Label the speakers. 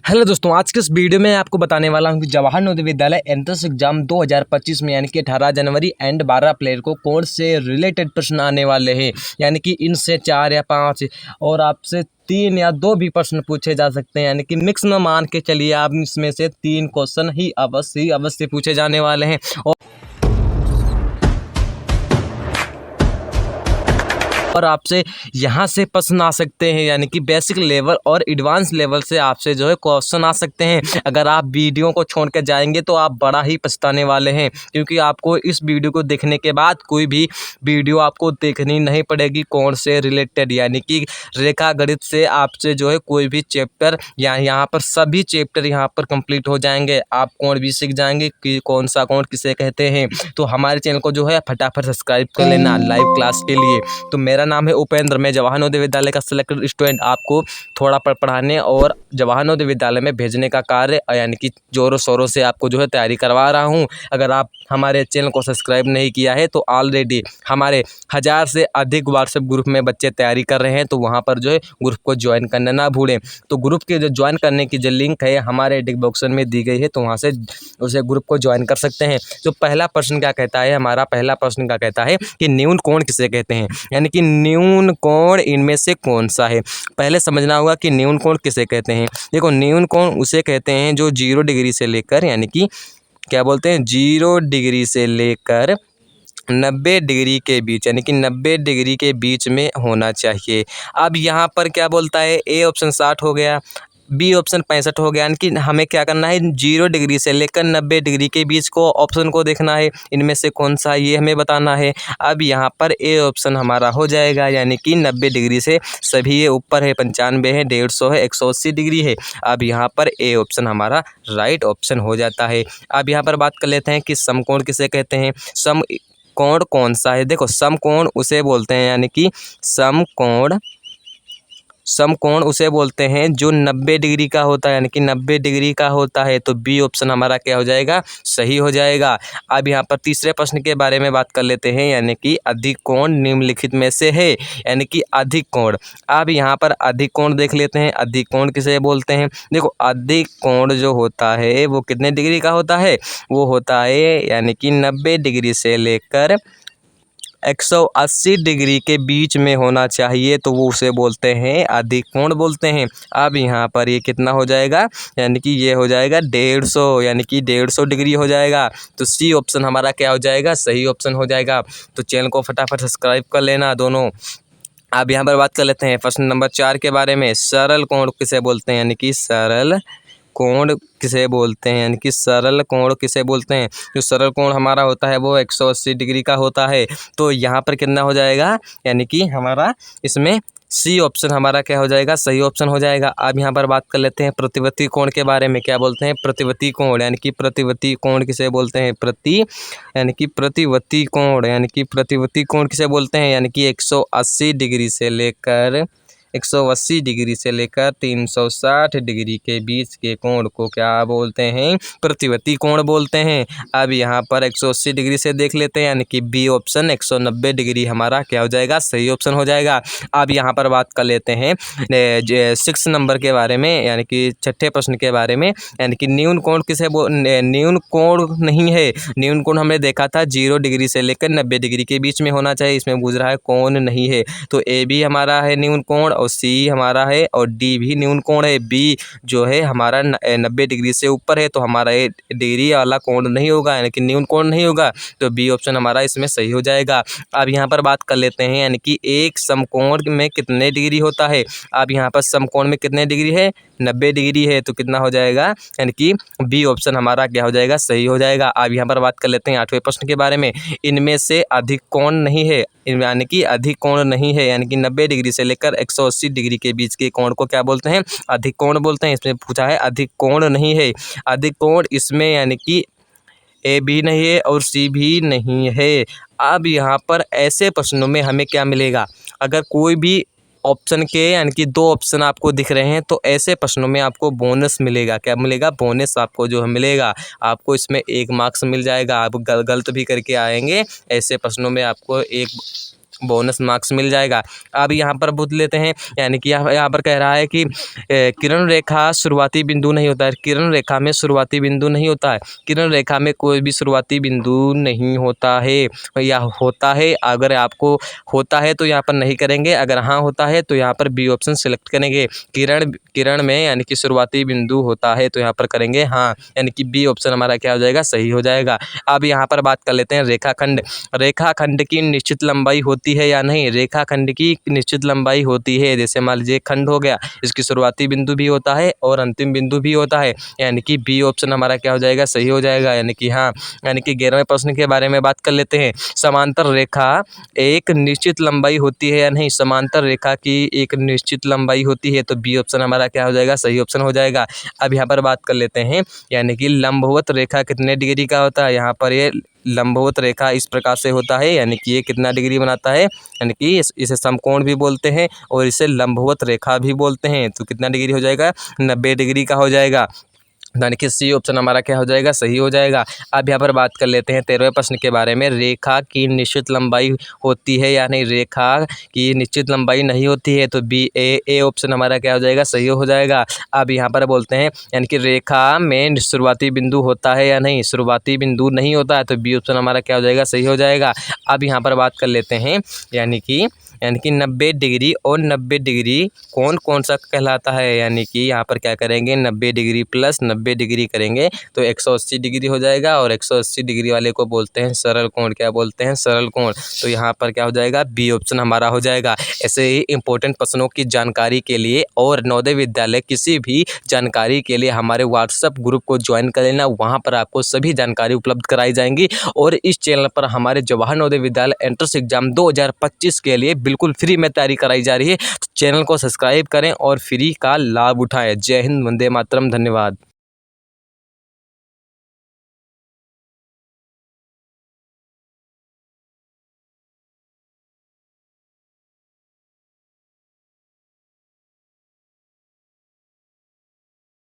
Speaker 1: Hello दोस्तों, आज के इस वीडियो में आपको बताने वाला हूं कि जवाहर नवोदय विद्यालय एंट्रेंस एग्जाम 2025 में यानी कि 18 जनवरी एंड 12 अप्रैल को कौन से रिलेटेड प्रश्न आने वाले हैं। यानी कि इनसे 4 या 5 और आपसे 3 या 2 भी प्रश्न पूछे जा सकते हैं। यानी कि मिक्स में मान के चलिए आप इसमें से 3 क्वेश्चन ही अवश्य पूछे जाने वाले हैं और आपसे यहाँ से प्रश्न आ सकते हैं। यानी कि बेसिक लेवल और एडवांस लेवल से आपसे जो है क्वेश्चन आ सकते हैं। अगर आप वीडियो को छोड़ कर जाएंगे तो आप बड़ा ही पछताने वाले हैं, क्योंकि आपको इस वीडियो को देखने के बाद कोई भी वीडियो आपको देखनी नहीं पड़ेगी कौन से रिलेटेड। यानी कि रेखा गणित से आपसे जो है कोई भी चैप्टर यहाँ पर सभी चैप्टर यहाँ पर कंप्लीट हो जाएंगे। आप कोण भी सीख जाएंगे कि कौन सा कोण किसे कहते हैं। तो हमारे चैनल को जो है फटाफट सब्सक्राइब कर लेना लाइव क्लास के लिए। तो मेरा नाम है उपेंद्र, मैं जवाहर नवोदय विद्यालय का सिलेक्टेड स्टूडेंट आपको थोड़ा पढ़ाने और जवाहर नवोदय विद्यालय में भेजने का कार्य यानी कि जोरों शोरों से आपको जो है तैयारी करवा रहा हूं। अगर आप हमारे चैनल को सब्सक्राइब नहीं किया है तो ऑलरेडी हमारे 1000 से अधिक व्हाट्सएप ग्रुप में बच्चे तैयारी कर रहे हैं, तो वहाँ पर जो है ग्रुप को ज्वाइन करना ना भूलें। तो ग्रुप के जो ज्वाइन करने की जो लिंक है हमारे डिस्क्रिप्शन में दी गई है, तो वहाँ से उसे ग्रुप को ज्वाइन कर सकते हैं। तो पहला प्रश्न क्या कहता है, हमारा पहला प्रश्न क्या कहता है कि न्यून कोण किसे कहते हैं। यानी कि न्यून कोण इनमें से कौन सा है। पहले समझना होगा कि न्यून कोण किसे कहते हैं। देखो, न्यून कोण उसे कहते हैं जो 0 डिग्री से लेकर यानी कि क्या बोलते हैं 0 डिग्री से लेकर 90 डिग्री के बीच, यानी कि 90 डिग्री के बीच में होना चाहिए। अब यहाँ पर क्या बोलता है, ए ऑप्शन 60 हो गया, बी ऑप्शन 65 हो गया। यानी कि हमें क्या करना है 0 डिग्री से लेकर 90 डिग्री के बीच को ऑप्शन को देखना है, इनमें से कौन सा ये हमें बताना है। अब यहाँ पर ए ऑप्शन हमारा हो जाएगा, यानी कि 90 डिग्री से सभी ये ऊपर है, 95 है, 150 है, 180 डिग्री है। अब यहाँ पर ए ऑप्शन हमारा राइट ऑप्शन हो जाता है। अब यहाँ पर बात कर लेते हैं कि समकोण किसे कहते हैं। समकोण कौन सा है। देखो, समकोण उसे बोलते हैं, यानी कि समकोण उसे बोलते हैं जो 90 डिग्री का होता है, यानी कि 90 डिग्री का होता है। तो बी ऑप्शन हमारा क्या हो जाएगा, सही हो जाएगा। अब यहाँ पर तीसरे प्रश्न के बारे में बात कर लेते हैं, यानी कि अधिक कोण निम्नलिखित में से है। यानी कि अधिक कोण, अब यहाँ पर अधिक कोण देख लेते हैं। अधिक कोण किसे बोलते हैं। देखो, अधिक कोण जो होता है वो कितने डिग्री का होता है, वो होता है यानी कि 90 डिग्री से लेकर 180 डिग्री के बीच में होना चाहिए, तो वो उसे बोलते हैं अधिक कोण बोलते हैं। अब यहाँ पर ये कितना हो जाएगा, यानी कि ये हो जाएगा 150, यानी कि 150 डिग्री हो जाएगा। तो सी ऑप्शन हमारा क्या हो जाएगा, सही ऑप्शन हो जाएगा। तो चैनल को फटाफट सब्सक्राइब कर लेना दोनों। अब यहाँ पर बात कर लेते हैं प्रश्न नंबर 4 के बारे में। सरल कोण किसे बोलते हैं, यानी कि सरल कोण किसे बोलते हैं, यानी कि सरल कोण किसे बोलते हैं। जो सरल कोण हमारा होता है वो 180 डिग्री का होता है। तो यहाँ पर कितना हो जाएगा, यानी कि हमारा इसमें सी ऑप्शन हमारा क्या हो जाएगा, सही ऑप्शन हो जाएगा। अब यहाँ पर बात कर लेते हैं प्रतिवर्ती कोण के बारे में। क्या बोलते हैं, प्रतिवर्ती कोण, यानी कि प्रतिवर्ती कोण किसे बोलते हैं, यानी कि प्रतिवर्ती कोण, यानी कि प्रतिवर्ती कोण किसे बोलते हैं, यानी कि 180 डिग्री से लेकर 180 डिग्री से लेकर 360 डिग्री के बीच के कोण को क्या बोलते हैं, प्रतिवर्ती कोण बोलते हैं। अब यहाँ पर 180 डिग्री से देख लेते हैं, यानी कि बी ऑप्शन 190 डिग्री हमारा क्या हो जाएगा, सही ऑप्शन हो जाएगा। अब यहाँ पर बात कर लेते हैं 6 नंबर के बारे में, यानी कि छठे प्रश्न के बारे में। यानी कि न्यून कोण किसे न्यून कोण नहीं है। न्यून कोण हमने देखा था 0 डिग्री से लेकर 90 डिग्री के बीच में होना चाहिए, इसमें पूछ रहा है कोण नहीं है। तो ए भी हमारा है न्यून कोण और सी हमारा है और डी भी न्यून कोण है। बी जो है हमारा 90 डिग्री से ऊपर है, तो हमारा ये डिग्री वाला कोण नहीं होगा, यानी कि न्यून कोण नहीं होगा। तो बी ऑप्शन हमारा इसमें सही हो जाएगा। अब यहाँ पर बात कर लेते हैं, यानी कि एक समकोण में कितने डिग्री होता है। अब यहाँ पर समकोण में कितने डिग्री है, 90 डिग्री है, तो कितना हो जाएगा, यानी कि बी ऑप्शन हमारा क्या हो जाएगा, सही हो जाएगा। अब यहाँ पर बात कर लेते हैं 8वें प्रश्न के बारे में। इनमें से अधिक कोण नहीं है, यानी कि अधिक कोण नहीं है, यानी कि 90 डिग्री से लेकर 180 डिग्री के बीच के कोण को क्या बोलते हैं, अधिक कोण बोलते हैं। इसमें पूछा है अधिक कोण नहीं है। अधिक कोण इसमें यानी कि ए भी नहीं है और सी भी नहीं है। अब यहाँ पर ऐसे प्रश्नों में हमें क्या मिलेगा, अगर कोई भी ऑप्शन के यानी कि 2 ऑप्शन आपको दिख रहे हैं तो ऐसे प्रश्नों में आपको बोनस मिलेगा। क्या मिलेगा, बोनस आपको जो मिलेगा, आपको इसमें 1 मार्क्स मिल जाएगा। आप गलत भी करके आएंगे, ऐसे प्रश्नों में आपको 1 बोनस मार्क्स मिल जाएगा। अब यहाँ पर पूछ लेते हैं, यानी कि यहाँ पर कह रहा है कि किरण रेखा शुरुआती बिंदु नहीं होता है। किरण रेखा में शुरुआती बिंदु नहीं होता है। किरण रेखा में कोई भी शुरुआती बिंदु नहीं होता है या होता है। अगर आपको होता है तो यहाँ पर नहीं करेंगे, अगर हाँ होता है तो यहाँ पर बी ऑप्शन सेलेक्ट करेंगे। किरण में यानी कि शुरुआती बिंदु होता है तो यहाँ पर करेंगे हाँ, यानी कि बी ऑप्शन हमारा क्या हो जाएगा, सही हो जाएगा। अब यहाँ पर बात कर लेते हैं रेखाखंड। रेखाखंड की निश्चित लंबाई होती है या नहीं। रेखाखंड की निश्चित लंबाई होती है। जैसे मान लीजिए खंड हो गया, इसकी शुरुआती बिंदु भी होता है और अंतिम बिंदु भी होता है, यानी कि बी ऑप्शन हमारा क्या हो जाएगा, सही हो जाएगा, यानी कि हाँ। यानी कि 11वें प्रश्न के बारे में बात कर लेते हैं। समांतर रेखा एक निश्चित लंबाई होती है या नहीं। समांतर रेखा की एक निश्चित लंबाई होती है तो बी ऑप्शन हमारा क्या हो जाएगा, सही ऑप्शन हो जाएगा। अब यहाँ पर बात कर लेते हैं, यानी कि लंबवत रेखा कितने डिग्री का होता है। यहाँ पर ये लंबवत रेखा इस प्रकार से होता है, यानी कि ये कितना डिग्री बनाता है, यानी कि इसे समकोण भी बोलते हैं और इसे लंबवत रेखा भी बोलते हैं। तो कितना डिग्री हो जाएगा, 90 डिग्री का हो जाएगा, यानी कि सी ऑप्शन हमारा क्या हो जाएगा, सही हो जाएगा। अब यहाँ पर बात कर लेते हैं 13वें प्रश्न के बारे में। रेखा की निश्चित लंबाई होती है या नहीं। रेखा की निश्चित लंबाई नहीं होती है तो ए ऑप्शन हमारा क्या हो जाएगा, सही हो जाएगा। अब यहाँ पर बोलते हैं, यानी कि रेखा में शुरुआती बिंदु होता है या नहीं। शुरुआती बिंदु नहीं होता है तो बी ऑप्शन हमारा क्या हो जाएगा, सही हो जाएगा। अब यहाँ पर बात कर लेते हैं, यानी कि 90 डिग्री और 90 डिग्री कौन कौन सा कहलाता है। यानी कि यहाँ पर क्या करेंगे, 90 डिग्री प्लस 90 डिग्री करेंगे तो 180 डिग्री हो जाएगा और 180 डिग्री वाले को बोलते हैं सरल कोण। क्या बोलते हैं, सरल कोण। तो यहाँ पर क्या हो जाएगा, बी ऑप्शन हमारा हो जाएगा। ऐसे ही इंपॉर्टेंट प्रश्नों की जानकारी के लिए और नवोदय विद्यालय किसी भी जानकारी के लिए हमारे व्हाट्सएप ग्रुप को ज्वाइन कर लेना। वहाँ पर आपको सभी जानकारी उपलब्ध कराई जाएंगी और इस चैनल पर हमारे जवाहर नवोदय विद्यालय एंट्रेंस एग्जाम 2025 के लिए बिल्कुल फ्री में तैयारी कराई जा रही है। तो चैनल को सब्सक्राइब करें और फ्री का लाभ उठाएं। जय हिंद, वंदे मातरम, धन्यवाद।